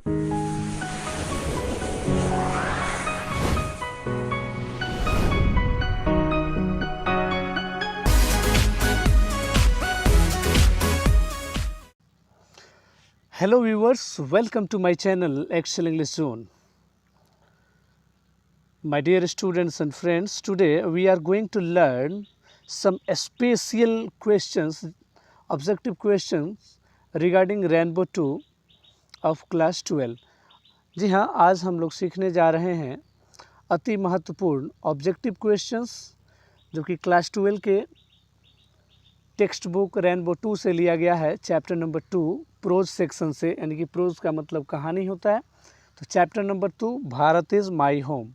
Hello viewers, welcome to my channel Excel English Zone. My dear students and friends, today we are going to learn some special questions, objective questions regarding Rainbow 2 of class 12. जी हाँ, आज हम लोग सीखने जा रहे हैं अति महत्वपूर्ण ऑब्जेक्टिव क्वेश्चंस जो कि क्लास 12 के टेक्स्ट बुक रेनबो 2 से लिया गया है, चैप्टर नंबर 2 प्रोज सेक्शन से, यानी कि प्रोज का मतलब कहानी होता है। तो chapter number 2 Bharat is my home.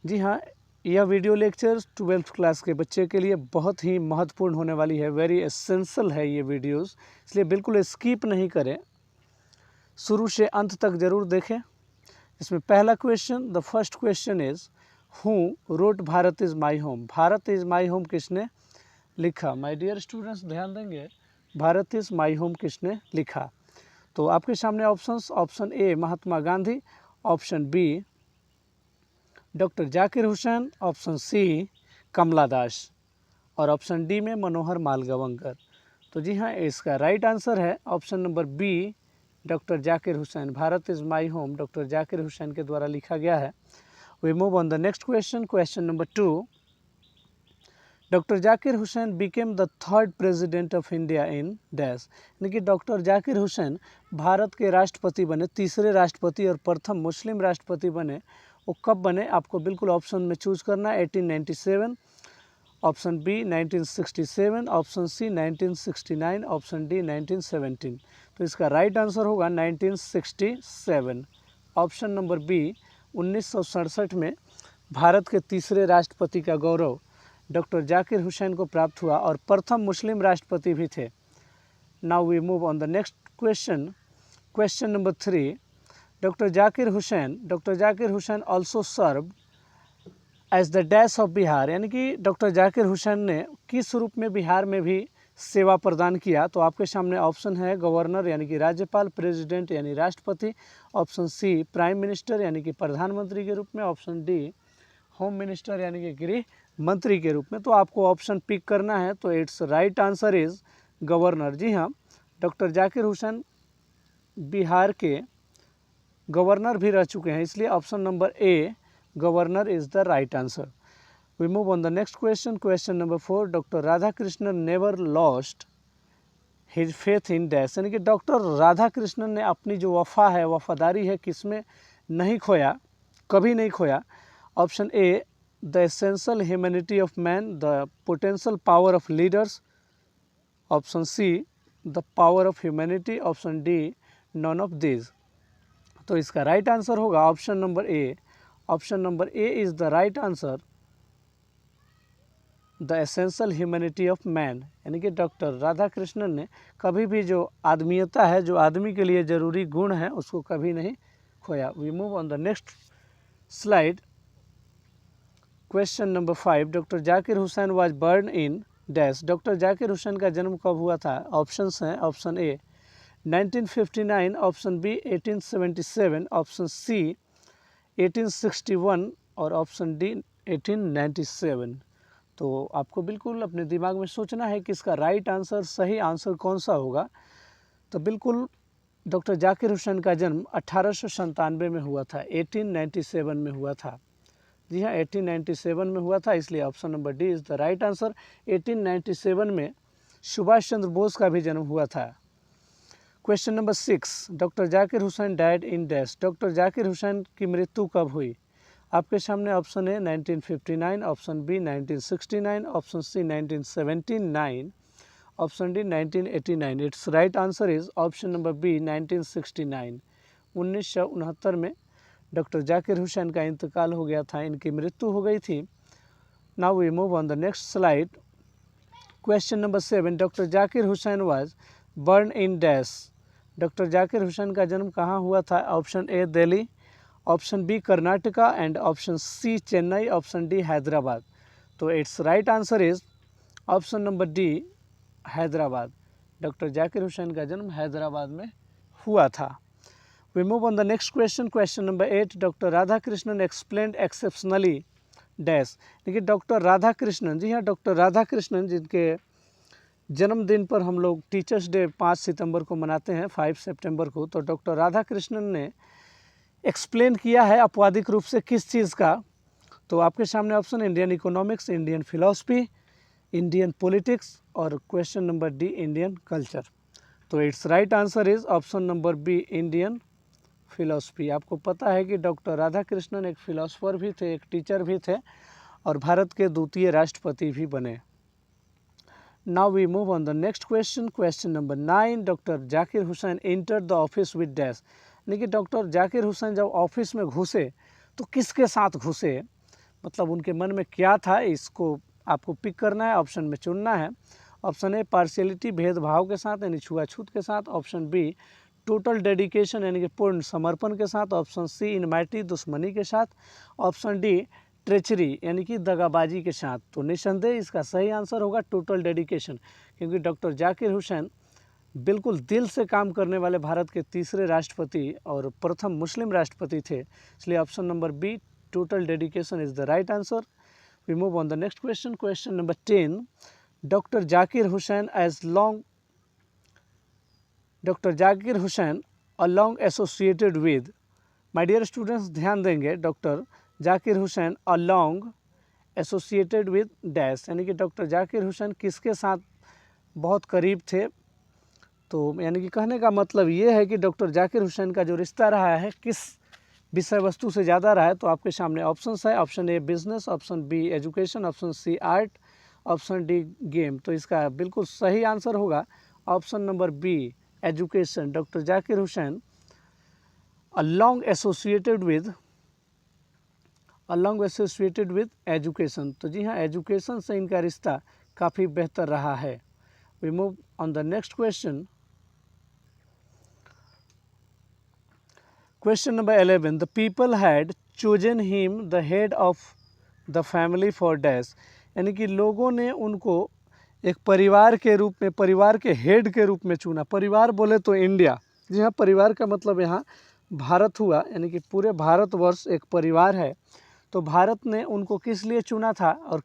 जी हाँ, यह वीडियो लेक्चर 12th क्लास के बच्चे के लिए बहुत ही महत्वपूर्ण होने वाली है, वेरी एसेंशियल है ये वीडियोस, इसलिए बिल्कुल स्किप नहीं करें, शुरू से अंत तक ज़रूर देखें। इसमें पहला question, the first question is who wrote Bharat is my home. Bharat is my home किसने लिखा? माय डियर स्टूडेंट्स ध्यान देंगे, भारत इज़ माई होम किसने लिखा? तो आपके सामने options, option A Mahatma Gandhi, option B doctor Zakir Husain, option C Kamala Das और ऑप्शन डी में मनोहर मालगवंकर। तो जी हाँ, इसका राइट आंसर है option number B doctor Zakir Hussain. Bharat is my home doctor Zakir Hussain के द्वारा लिखा गया है। We move on the next question, question number 2। Doctor Zakir Hussain became the third president of India in dash. यानी कि डॉक्टर जाकिर हुसैन भारत के राष्ट्रपति बने, तीसरे राष्ट्रपति और प्रथम मुस्लिम राष्ट्रपति बने। वो कब बने? आपको बिल्कुल ऑप्शन में चूज करना है। 1897, option B 1967, option C 1969, option D 1917। तो इसका राइट आंसर होगा 1967। ऑप्शन नंबर बी 1967 में भारत के तीसरे राष्ट्रपति का गौरव डॉक्टर जाकिर हुसैन को प्राप्त हुआ और प्रथम मुस्लिम राष्ट्रपति भी थे। Now we move on the next question, question number 3। Doctor Zakir Hussain also serve as the dash of Bihar. यानी कि डॉक्टर जाकिर हुसैन ने किस रूप में बिहार में भी सेवा प्रदान किया? तो आपके सामने ऑप्शन है गवर्नर यानी कि राज्यपाल, प्रेसिडेंट यानी राष्ट्रपति, ऑप्शन सी प्राइम मिनिस्टर यानी कि प्रधानमंत्री के रूप में, ऑप्शन डी होम मिनिस्टर यानी कि गृह मंत्री के रूप में। तो आपको ऑप्शन पिक करना है, तो it's right answer is governor. जी हाँ, डॉक्टर जाकिर हुसैन बिहार के गवर्नर भी रह चुके हैं, इसलिए option number A governor is the right answer. We move on the next question, question number 4। Doctor Radhakrishnan never lost his faith in dash. यानी कि डॉक्टर राधाकृष्णन ने अपनी जो वफा है, वफादारी है, किसमें नहीं खोया, कभी नहीं खोया? Option A the essential humanity of man, the potential power of leaders, option C the power of humanity, option D non of this. तो इसका राइट आंसर होगा option number A. Option number A is the right answer, the essential humanity of man. यानी कि doctor Radhakrishnan ने कभी भी जो आदमीयता है, जो आदमी के लिए ज़रूरी गुण है, उसको कभी नहीं खोया। We move on the next slide, question number 5। Doctor Zakir Hussain was born in dash. Doctor Zakir Hussain का जन्म कब हुआ था? ऑप्शंस हैं, option A 1959, option B 1877, option C 1861 और ऑप्शन डी 1897। तो आपको बिल्कुल अपने दिमाग में सोचना है कि इसका राइट आंसर, सही आंसर कौन सा होगा। तो बिल्कुल डॉक्टर जाकिर हुसैन का जन्म 1897 में हुआ था, 1897 में हुआ था। जी हाँ, 1897 में हुआ था, इसलिए option number D is the right answer. 1897 में सुभाष चंद्र बोस का भी जन्म हुआ था। Question number 6। Doctor Zakir Hussain died in dash. Doctor Zakir Hussain की मृत्यु कब हुई? आपके सामने ऑप्शन है 1959, option B 1969, option C 1979, option D 1989। It's right answer is option number B 1969। 1969 में डॉक्टर जाकिर हुसैन का इंतकाल हो गया था, इनकी मृत्यु हो गई थी। Now we move on the next slide, question number 7। Doctor Zakir Hussain was born in dash. Doctor Zakir Hussain का जन्म कहाँ हुआ था? Option A Delhi, option B Karnataka and option C Chennai, option D Hyderabad. तो it's right answer is option number D Hyderabad. Doctor Zakir Hussain का जन्म हैदराबाद में हुआ था। We move on the next question. Question number 8. Dr. Radhakrishnan explained exceptionally dash. देखिए डॉक्टर राधाकृष्णन, जी हाँ doctor Radhakrishnan जिनके जन्मदिन पर हम लोग टीचर्स डे 5 सितंबर को मनाते हैं 5 सितंबर को, तो डॉक्टर राधाकृष्णन ने एक्सप्लेन किया है अपवादिक रूप से किस चीज़ का। तो आपके सामने option Indian economics, Indian philosophy, Indian politics और question number D Indian culture. तो it's right answer is option number B Indian philosophy. आपको पता है कि डॉक्टर राधाकृष्णन एक फिलोसफर भी थे, एक टीचर भी थे और भारत के द्वितीय राष्ट्रपति भी बने। Now we move on the next question. Question number 9. Doctor Zakir Hussain enter the office with dash. यानी कि डॉक्टर जाकिर हुसैन जब ऑफिस में घुसे तो किसके साथ घुसे, मतलब उनके मन में क्या था, इसको आपको पिक करना है, ऑप्शन में चुनना है। ऑप्शन ए पार्शियलिटी, भेदभाव के साथ यानी छुआछूत के साथ। ऑप्शन बी टोटल डेडिकेशन यानी कि पूर्ण समर्पण के साथ। ऑप्शन सी इनमाइटी, दुश्मनी के साथ। ऑप्शन डी ट्रेचरी यानी कि दगाबाजी के साथ। तो निस्संदेह इसका सही आंसर होगा टोटल डेडिकेशन, क्योंकि डॉक्टर जाकिर हुसैन बिल्कुल दिल से काम करने वाले भारत के तीसरे राष्ट्रपति और प्रथम मुस्लिम राष्ट्रपति थे, इसलिए option number B total dedication is the right answer. We move on the next question. Question number 10. Doctor Zakir Hussain along associated with. My dear students ध्यान देंगे, doctor Zakir Hussain along associated with dash, यानी कि डॉक्टर जाकिर हुसैन किसके साथ बहुत करीब थे। तो यानी कि कहने का मतलब ये है कि डॉक्टर जाकिर हुसैन का जो रिश्ता रहा है किस विषय वस्तु से ज़्यादा रहा है। तो आपके सामने ऑप्शंस है, option A business, option B education, option C art, option D game. तो इसका बिल्कुल सही आंसर होगा option number B education. Doctor Zakir Hussain along associated with education. तो जी हाँ, एजुकेशन से इनका रिश्ता काफ़ी बेहतर रहा है। We move on the next question. Question number 11. The people had chosen him the head of the family for dash, यानी कि लोगों ने उनको एक परिवार के रूप में, परिवार के हेड के रूप में चुना। परिवार बोले तो इंडिया, जी हाँ, परिवार का मतलब यहाँ भारत हुआ, यानी कि पूरे भारतवर्ष एक परिवार है। तो भारत ने उनको किस लिए चुना था, और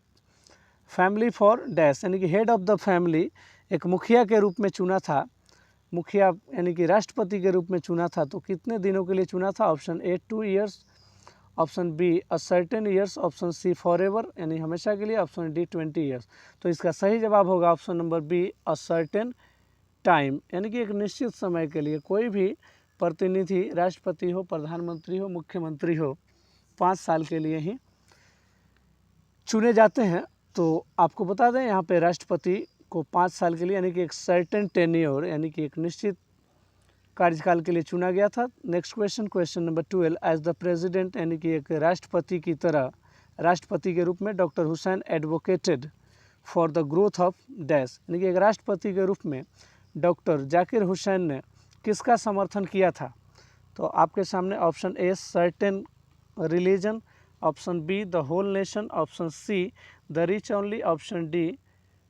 फैमिली फॉर डैश यानी कि हेड ऑफ द फैमिली, एक मुखिया के रूप में चुना था। मुखिया यानी कि राष्ट्रपति के रूप में चुना था। तो कितने दिनों के लिए चुना था? Option A 2 years, option B a certain years, option C forever यानी हमेशा के लिए, ऑप्शन डी 20 ईयर्स। तो इसका सही जवाब होगा option number B a certain time, यानी कि एक निश्चित समय के लिए। कोई भी प्रतिनिधि, राष्ट्रपति हो, प्रधानमंत्री हो, मुख्यमंत्री हो, 5 साल के लिए ही चुने जाते हैं। तो आपको बता दें यहाँ पे राष्ट्रपति को 5 साल के लिए यानी कि एक सर्टेन टेन्योर यानी कि एक निश्चित कार्यकाल के लिए चुना गया था। Next question, question number 12. As the president यानी कि एक राष्ट्रपति की तरह, राष्ट्रपति के रूप में doctor Hussain advocated for the growth of dash, यानी कि एक राष्ट्रपति के रूप में डॉक्टर जाकिर हुसैन ने किसका समर्थन किया था? तो आपके सामने option A certain religion, option B the whole nation, option C the rich only, option D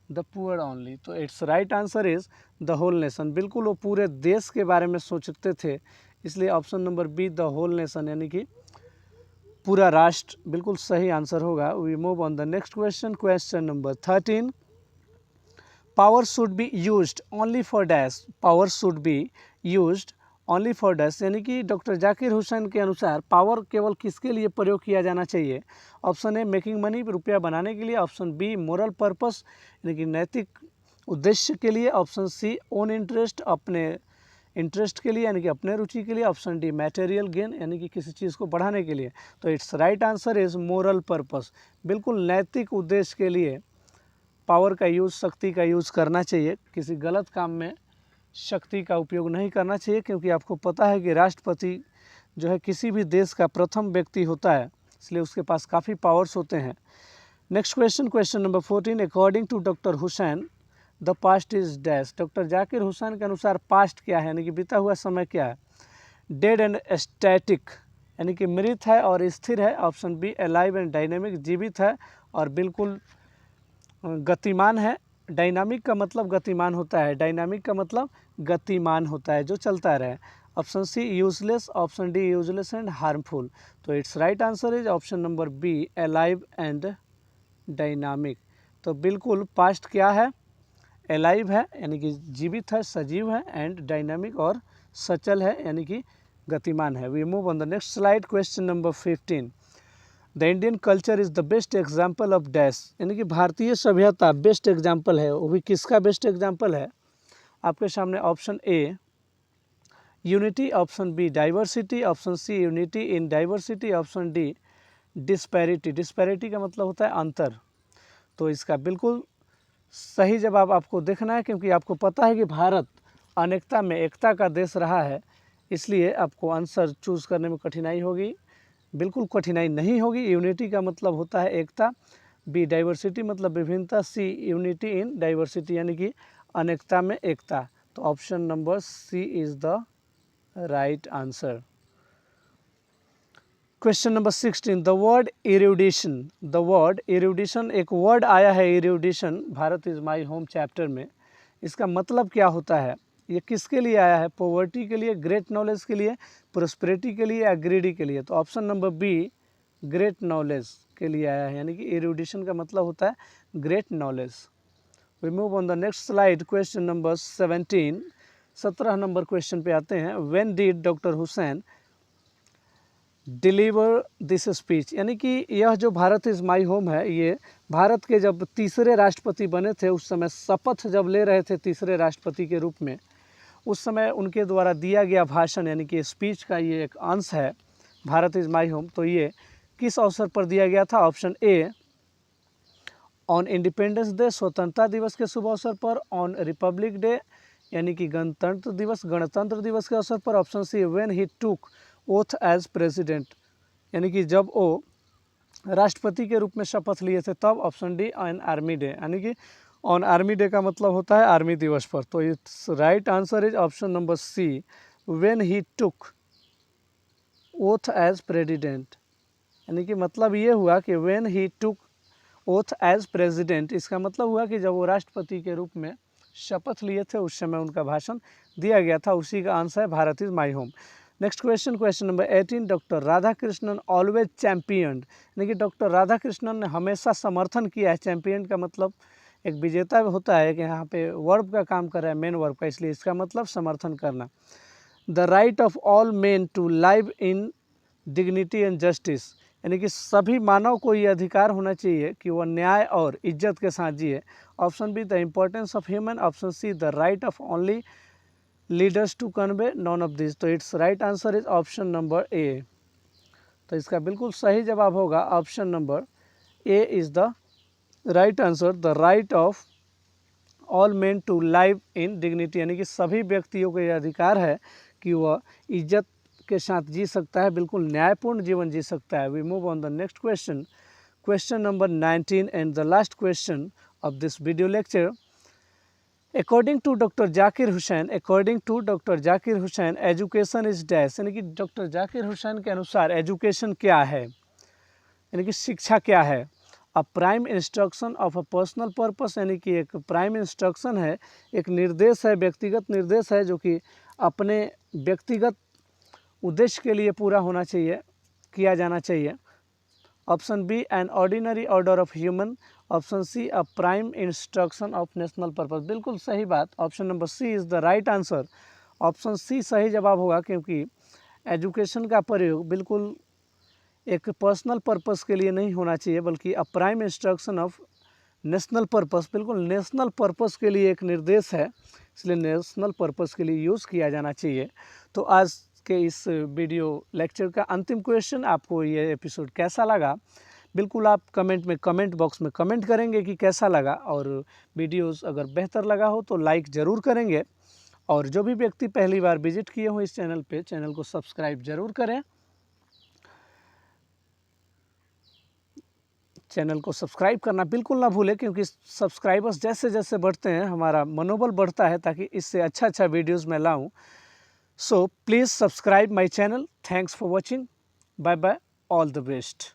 the poor only. तो it's right answer is the whole nation. बिल्कुल वो पूरे देश के बारे में सोचते थे, इसलिए option number B the whole nation यानी कि पूरा राष्ट्र बिल्कुल सही आंसर होगा। We move on the next question. Question number 13. Power should be used only for dash, power should be used only for dash, यानी कि डॉक्टर जाकिर हुसैन के अनुसार पावर केवल किसके लिए प्रयोग किया जाना चाहिए? ऑप्शन ए मेकिंग मनी, रुपया बनाने के लिए, ऑप्शन बी मोरल पर्पस यानी कि नैतिक उद्देश्य के लिए, ऑप्शन सी ओन इंटरेस्ट, अपने इंटरेस्ट के लिए यानी कि अपने रुचि के लिए, ऑप्शन डी मटेरियल गेन यानी कि किसी चीज़ को बढ़ाने के लिए। तो it's right answer is moral purpose. बिल्कुल नैतिक उद्देश्य के लिए पावर का यूज़, शक्ति का यूज़ करना चाहिए, किसी गलत काम में शक्ति का उपयोग नहीं करना चाहिए, क्योंकि आपको पता है कि राष्ट्रपति जो है किसी भी देश का प्रथम व्यक्ति होता है, इसलिए उसके पास काफ़ी पावर्स होते हैं। Next question, question number 14. According to doctor Hussain the past is dash, doctor Zakir Hussain के अनुसार पास्ट क्या है यानी कि बीता हुआ समय क्या है? डेड एंड स्टैटिक यानी कि मृत है और स्थिर है, option B alive and dynamic, जीवित है और बिल्कुल गतिमान है। डायनामिक का मतलब गतिमान होता है, डायनामिक का मतलब गतिमान होता है, जो चलता रहे। Option C useless, option D useless and harmful. तो it's right answer is option number B alive and dynamic. तो बिल्कुल पास्ट क्या है, अलाइव है यानी कि जीवित है, सजीव है, एंड डायनामिक और सचल है यानी कि गतिमान है। We move on the next slide. Question number 15, the Indian culture is the best example of dash, यानी कि भारतीय सभ्यता बेस्ट एग्जाम्पल है, वो भी किसका बेस्ट एग्जाम्पल है? आपके सामने option A unity, option B diversity, option C unity in diversity, option D disparity. Disparity का मतलब होता है अंतर। तो इसका बिल्कुल सही जवाब आपको देखना है, क्योंकि आपको पता है कि भारत अनेकता में एकता का देश रहा है, इसलिए आपको आंसर चूज़ करने में कठिनाई होगी। बिल्कुल कठिनाई नहीं होगी। यूनिटी का मतलब होता है एकता, बी डाइवर्सिटी मतलब विभिन्नता, सी यूनिटी इन डाइवर्सिटी यानी कि अनेकता में एकता। तो option number C is the right answer. Question number 16, the word erudition. The word erudition, एक वर्ड आया है erudition Bharat is my home chapter में। इसका मतलब क्या होता है? ये किसके लिए आया है? पॉवर्टी के लिए, ग्रेट नॉलेज के लिए, प्रोस्पेरिटी के लिए या ग्रीडी के लिए? तो option number be great knowledge के लिए आया है, यानी कि इरुडिशन का मतलब होता है great knowledge. We move on the next slide. Question number 17, 17 number question पे आते हैं। When did doctor Hussain deliver this speech, यानी कि यह जो भारत इज़ माई होम है, ये भारत के जब तीसरे राष्ट्रपति बने थे, उस समय शपथ जब ले रहे थे तीसरे राष्ट्रपति के रूप में, उस समय उनके द्वारा दिया गया भाषण यानी कि स्पीच का ये एक अंश है भारत इज़ माई होम। तो ये किस अवसर पर दिया गया था? Option A on independence day, स्वतंत्रता दिवस के शुभ अवसर पर, ऑन रिपब्लिक डे यानी कि गणतंत्र दिवस, गणतंत्र दिवस के अवसर पर, option C when he took oath as president यानी कि जब वो राष्ट्रपति के रूप में शपथ लिए थे तब, option D on army day यानी कि ऑन आर्मी डे का मतलब होता है आर्मी दिवस पर। तो it's right answer is option number C when he took oath as president, यानी कि मतलब ये हुआ कि when he took oath as president, इसका मतलब हुआ कि जब वो राष्ट्रपति के रूप में शपथ लिए थे उस समय उनका भाषण दिया गया था। उसी का आंसर है Bharat is my home. Next question, question number 18, doctor Radhakrishnan always champion, यानी कि डॉक्टर राधाकृष्णन ने हमेशा समर्थन किया है। चैम्पियन का मतलब एक विजेता होता है, कि यहाँ पे वर्ब का काम कर रहा है, मेन वर्ब का, इसलिए इसका मतलब समर्थन करना। The right of all men to live in dignity and justice, यानी कि सभी मानव को ये अधिकार होना चाहिए कि वह न्याय और इज्जत के साथ जिए। Option B the importance of human, option C the right of only leaders to convey, none of this. तो it's right answer is option number A. तो इसका बिल्कुल सही जवाब होगा option number A is the right answer. The right of all men to live in dignity, यानी कि सभी व्यक्तियों को यह अधिकार है कि वह इज्जत के साथ जी सकता है, बिल्कुल न्यायपूर्ण जीवन जी सकता है। We move on the next question, question number 19 and the last question of this video lecture. According to doctor Zakir Hussain, according to doctor Zakir Hussain education is dash, यानी कि डॉक्टर जाकिर हुसैन के अनुसार एजुकेशन क्या है, यानी कि शिक्षा क्या है? अ prime instruction of a personal purpose, यानी कि एक प्राइम इंस्ट्रक्शन है, एक निर्देश है, व्यक्तिगत निर्देश है, जो कि अपने व्यक्तिगत उद्देश्य के लिए पूरा होना चाहिए, किया जाना चाहिए। Option B an ordinary order of human, option C a prime instruction of national purpose. बिल्कुल सही बात, option number C is the right answer. Option C सही जवाब होगा, क्योंकि एजुकेशन का प्रयोग बिल्कुल एक पर्सनल पर्पस के लिए नहीं होना चाहिए, बल्कि अ prime instruction of national purpose, बिल्कुल नेशनल पर्पस के लिए एक निर्देश है, इसलिए नेशनल पर्पस के लिए यूज़ किया जाना चाहिए। तो आज के इस वीडियो लेक्चर का अंतिम क्वेश्चन, आपको ये एपिसोड कैसा लगा? बिल्कुल आप कमेंट बॉक्स में कमेंट करेंगे कि कैसा लगा, और वीडियोस अगर बेहतर लगा हो तो लाइक ज़रूर करेंगे, और जो भी व्यक्ति पहली बार विजिट किए हो इस चैनल पे, चैनल को सब्सक्राइब ज़रूर करें। चैनल को सब्सक्राइब करना बिल्कुल ना भूलें, क्योंकि सब्सक्राइबर्स जैसे जैसे बढ़ते हैं हमारा मनोबल बढ़ता है, ताकि इससे अच्छा वीडियोज़ मैं लाऊँ। So please subscribe my channel. Thanks for watching. Bye bye. All the best.